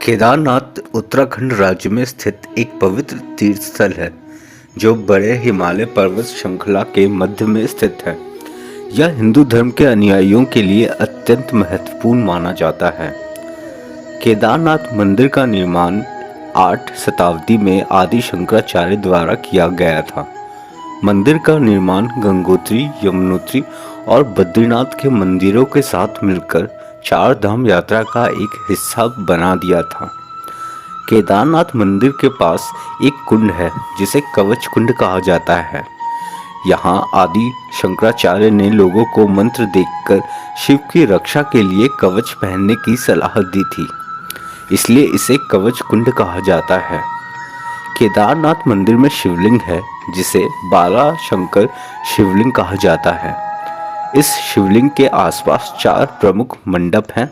केदारनाथ उत्तराखंड राज्य में स्थित एक पवित्र तीर्थ स्थल है जो बड़े हिमालय पर्वत श्रृंखला के मध्य में स्थित है। यह हिंदू धर्म के अनुयायियों के लिए अत्यंत महत्वपूर्ण माना जाता है। केदारनाथ मंदिर का निर्माण 8 शताब्दी में आदि शंकराचार्य द्वारा किया गया था। मंदिर का निर्माण गंगोत्री, यमुनोत्री और बद्रीनाथ के मंदिरों के साथ मिलकर 4 धाम यात्रा का एक हिस्सा बना दिया था। केदारनाथ मंदिर के पास एक कुंड है जिसे कवच कुंड कहा जाता है। यहाँ आदि शंकराचार्य ने लोगों को मंत्र देकर शिव की रक्षा के लिए कवच पहनने की सलाह दी थी, इसलिए इसे कवच कुंड कहा जाता है। केदारनाथ मंदिर में शिवलिंग है जिसे बाला शंकर शिवलिंग कहा जाता है। इस शिवलिंग के आसपास 4 प्रमुख मंडप हैं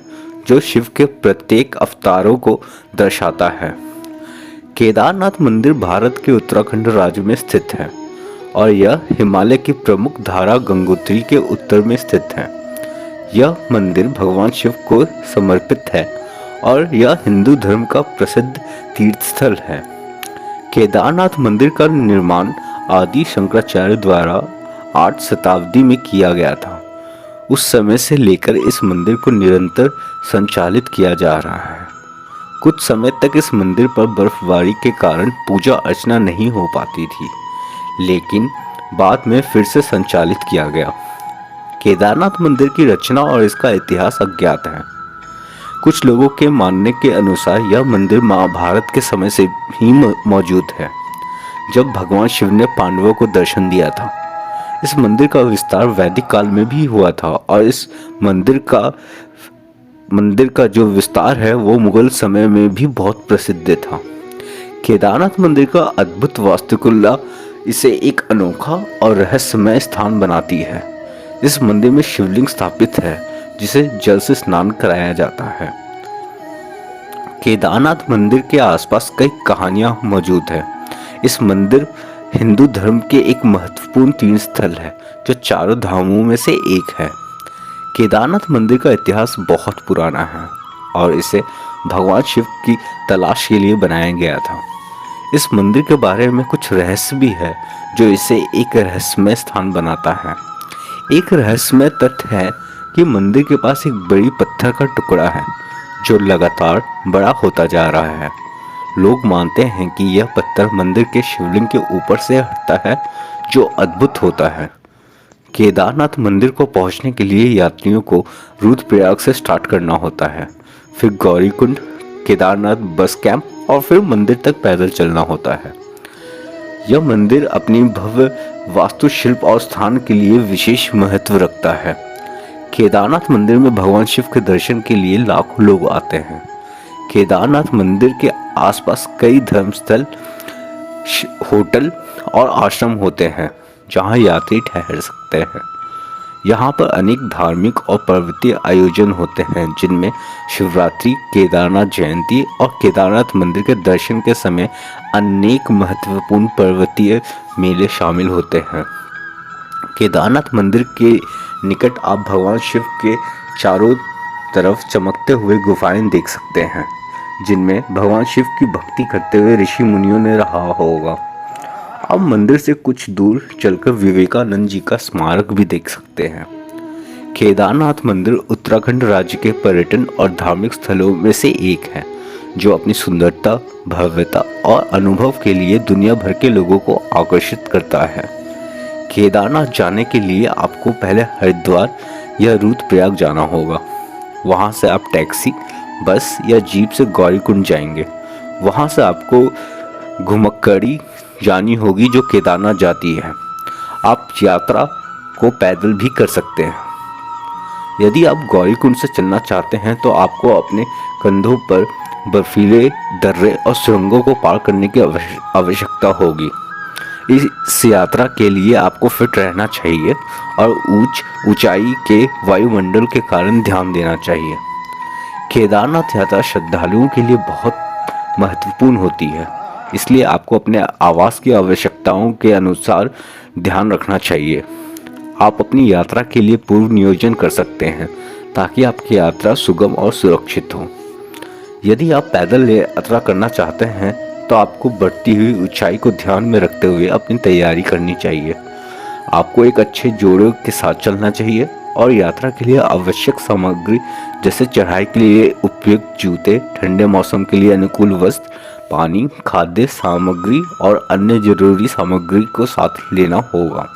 जो शिव के प्रत्येक अवतारों को दर्शाता है। केदारनाथ मंदिर भारत के उत्तराखंड राज्य में स्थित है और यह हिमालय की प्रमुख धारा गंगोत्री के उत्तर में स्थित है। यह मंदिर भगवान शिव को समर्पित है और यह हिंदू धर्म का प्रसिद्ध तीर्थ स्थल है। केदारनाथ मंदिर का निर्माण आदि शंकराचार्य द्वारा 8 शताब्दी में किया गया था। उस समय से लेकर इस मंदिर को निरंतर संचालित किया जा रहा है। कुछ समय तक इस मंदिर पर बर्फबारी के कारण पूजा अर्चना नहीं हो पाती थी, लेकिन बाद में फिर से संचालित किया गया। केदारनाथ मंदिर की रचना और इसका इतिहास अज्ञात है। कुछ लोगों के मानने के अनुसार यह मंदिर महाभारत के समय से ही मौजूद है, जब भगवान शिव ने पांडवों को दर्शन दिया था। इस मंदिर का विस्तार वैदिक काल में भी हुआ था और इस मंदिर का जो विस्तार है वो मुगल समय में भी बहुत प्रसिद्ध था। केदारनाथ मंदिर का अद्भुत वास्तुकला इसे एक अनोखा और रहस्यमय स्थान बनाती है। इस मंदिर में शिवलिंग स्थापित है जिसे जल से स्नान कराया जाता है। केदारनाथ मंदिर के आसपास कई कहानियां मौजूद है। इस मंदिर हिंदू धर्म के एक महत्वपूर्ण तीर्थ स्थल है जो 4 धामों में से एक है। केदारनाथ मंदिर का इतिहास बहुत पुराना है और इसे भगवान शिव की तलाश के लिए बनाया गया था। इस मंदिर के बारे में कुछ रहस्य भी है जो इसे एक रहस्यमय स्थान बनाता है। एक रहस्यमय तथ्य है कि मंदिर के पास एक बड़ी पत्थर का टुकड़ा है जो लगातार बड़ा होता जा रहा है। लोग मानते हैं कि यह पत्थर मंदिर के शिवलिंग के ऊपर से हटता है, जो अद्भुत होता है। केदारनाथ मंदिर को पहुंचने के लिए यात्रियों को रुद्रप्रयाग से स्टार्ट करना होता है, फिर गौरीकुंड, केदारनाथ बस कैंप और फिर मंदिर तक पैदल चलना होता है। यह मंदिर अपनी भव्य वास्तुशिल्प और स्थान के लिए विशेष महत्व रखता है। केदारनाथ मंदिर में भगवान शिव के दर्शन के लिए लाखों लोग आते हैं। केदारनाथ मंदिर के आसपास कई धर्मस्थल, होटल और आश्रम होते हैं जहां यात्री ठहर सकते हैं। यहाँ पर अनेक धार्मिक और पर्वतीय आयोजन होते हैं जिनमें शिवरात्रि, केदारनाथ जयंती और केदारनाथ मंदिर के दर्शन के समय अनेक महत्वपूर्ण पर्वतीय मेले शामिल होते हैं। केदारनाथ मंदिर के निकट आप भगवान शिव के चारों तरफ चमकते हुए गुफाएं देख सकते हैं जिनमें भगवान शिव की भक्ति करते हुए ऋषि मुनियों ने रहा होगा। अब मंदिर से कुछ दूर चलकर विवेकानंद जी का स्मारक भी देख सकते हैं। केदारनाथ मंदिर उत्तराखंड राज्य के पर्यटन और धार्मिक स्थलों में से एक है जो अपनी सुंदरता, भव्यता और अनुभव के लिए दुनिया भर के लोगों को आकर्षित करता है। केदारनाथ जाने के लिए आपको पहले हरिद्वार या रुद्रप्रयाग जाना होगा। वहाँ से आप टैक्सी, बस या जीप से गौरीकुंड जाएंगे। वहाँ से आपको घुमक्कड़ी जानी होगी जो केदारनाथ जाती है। आप यात्रा को पैदल भी कर सकते हैं। यदि आप गौरीकुंड से चलना चाहते हैं तो आपको अपने कंधों पर बर्फीले दर्रे और सुरंगों को पार करने की आवश्यकता होगी। इस यात्रा के लिए आपको फिट रहना चाहिए और ऊंचाई के वायुमंडल के कारण ध्यान देना चाहिए। केदारनाथ यात्रा श्रद्धालुओं के लिए बहुत महत्वपूर्ण होती है, इसलिए आपको अपने आवास की आवश्यकताओं के अनुसार ध्यान रखना चाहिए। आप अपनी यात्रा के लिए पूर्व नियोजन कर सकते हैं ताकि आपकी यात्रा सुगम और सुरक्षित हो। यदि आप पैदल यात्रा करना चाहते हैं तो आपको बढ़ती हुई ऊंचाई को ध्यान में रखते हुए अपनी तैयारी करनी चाहिए। आपको एक अच्छे जोड़े के साथ चलना चाहिए और यात्रा के लिए आवश्यक सामग्री जैसे चढ़ाई के लिए उपयुक्त जूते, ठंडे मौसम के लिए अनुकूल वस्त्र, पानी, खाद्य सामग्री और अन्य जरूरी सामग्री को साथ लेना होगा।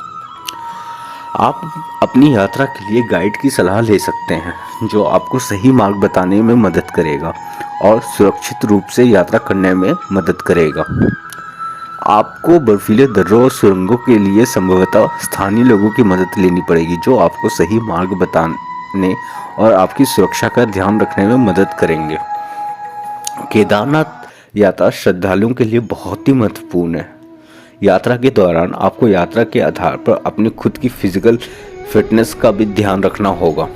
आप अपनी यात्रा के लिए गाइड की सलाह ले सकते हैं जो आपको सही मार्ग बताने में मदद करेगा और सुरक्षित रूप से यात्रा करने में मदद करेगा। आपको बर्फीले दर्रों और सुरंगों के लिए संभवतः स्थानीय लोगों की मदद लेनी पड़ेगी जो आपको सही मार्ग बताने और आपकी सुरक्षा का ध्यान रखने में मदद करेंगे। केदारनाथ यात्रा श्रद्धालुओं के लिए बहुत ही महत्वपूर्ण है। यात्रा के दौरान आपको यात्रा के आधार पर अपनी खुद की फिजिकल फिटनेस का भी ध्यान रखना होगा।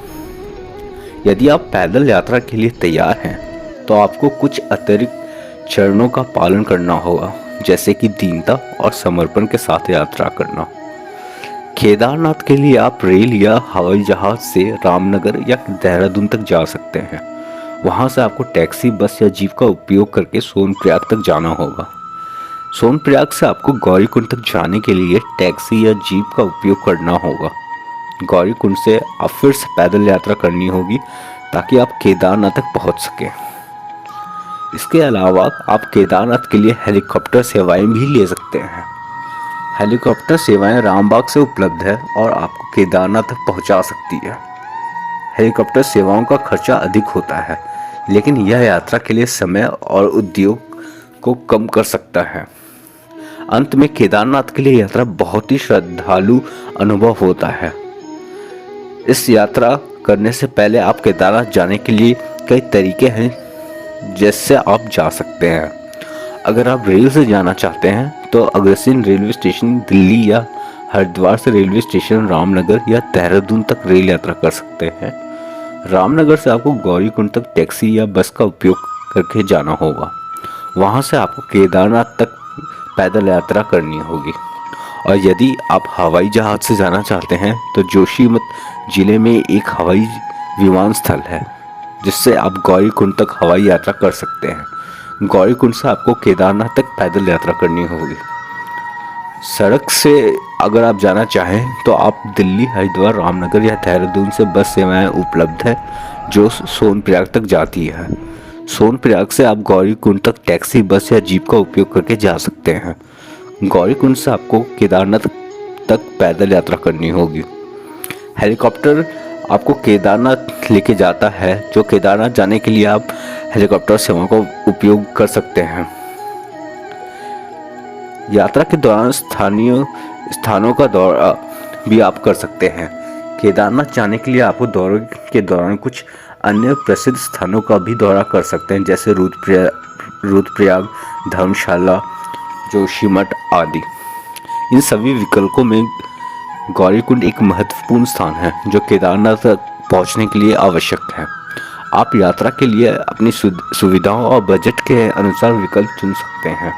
यदि आप पैदल यात्रा के लिए तैयार हैं तो आपको कुछ अतिरिक्त चरणों का पालन करना होगा, जैसे कि दीनता और समर्पण के साथ यात्रा करना। केदारनाथ के लिए आप रेल या हवाई जहाज से रामनगर या देहरादून तक जा सकते हैं। वहां से आपको टैक्सी, बस या जीप का उपयोग करके सोनप्रयाग तक जाना होगा। सोनप्रयाग से आपको गौरीकुंड तक जाने के लिए टैक्सी या जीप का उपयोग करना होगा। गौरीकुंड से आप फिर से पैदल यात्रा करनी होगी ताकि आप केदारनाथ तक पहुंच सकें। इसके अलावा आप केदारनाथ के लिए हेलीकॉप्टर सेवाएं भी ले सकते हैं। हेलीकॉप्टर सेवाएं रामबाग से उपलब्ध है और आपको केदारनाथ तक पहुंचा सकती है। हेलीकॉप्टर सेवाओं का खर्चा अधिक होता है, लेकिन यह यात्रा के लिए समय और उद्योग को कम कर सकता है। अंत में केदारनाथ के लिए यात्रा बहुत ही श्रद्धालु अनुभव होता है। इस यात्रा करने से पहले आप केदारनाथ जाने के लिए कई तरीके हैं जिससे आप जा सकते हैं। अगर आप रेल से जाना चाहते हैं तो अग्रसेन रेलवे स्टेशन दिल्ली या हरिद्वार से रेलवे स्टेशन रामनगर या देहरादून तक रेल यात्रा कर सकते हैं। रामनगर से आपको गौरीकुंड तक टैक्सी या बस का उपयोग करके जाना होगा। वहां से आपको केदारनाथ तक पैदल यात्रा करनी होगी। और यदि आप हवाई जहाज से जाना चाहते हैं तो जोशीमठ जिले में एक हवाई विमान स्थल है जिससे आप गौरीकुंड तक हवाई यात्रा कर सकते हैं। गौरीकुंड से आपको केदारनाथ तक पैदल यात्रा करनी होगी। सड़क से अगर आप जाना चाहें तो आप दिल्ली, हरिद्वार, रामनगर या देहरादून से बस सेवाएं उपलब्ध है जो सोनप्रयाग तक जाती है। सोनप्रयाग से आप गौरीकुंड तक टैक्सी, बस या जीप का उपयोग करके जा सकते हैं। गौरीकुंड से आपको केदारनाथ तक पैदल यात्रा करनी होगी। हेलीकॉप्टर आपको केदारनाथ लेके जाता है, जो केदारनाथ जाने के लिए आप हेलीकॉप्टर सेवा का उपयोग कर सकते हैं। यात्रा के दौरान स्थानीय स्थानों का दौरा भी आप कर सकते हैं। केदारनाथ जाने के लिए आपको दौरे के दौरान कुछ अन्य प्रसिद्ध स्थानों का भी दौरा कर सकते हैं, जैसे रुद्रप्रयाग, धर्मशाला, जोशीमठ आदि। इन सभी विकल्पों में गौरीकुंड एक महत्वपूर्ण स्थान है जो केदारनाथ तक पहुंचने के लिए आवश्यक है। आप यात्रा के लिए अपनी सुविधाओं और बजट के अनुसार विकल्प चुन सकते हैं।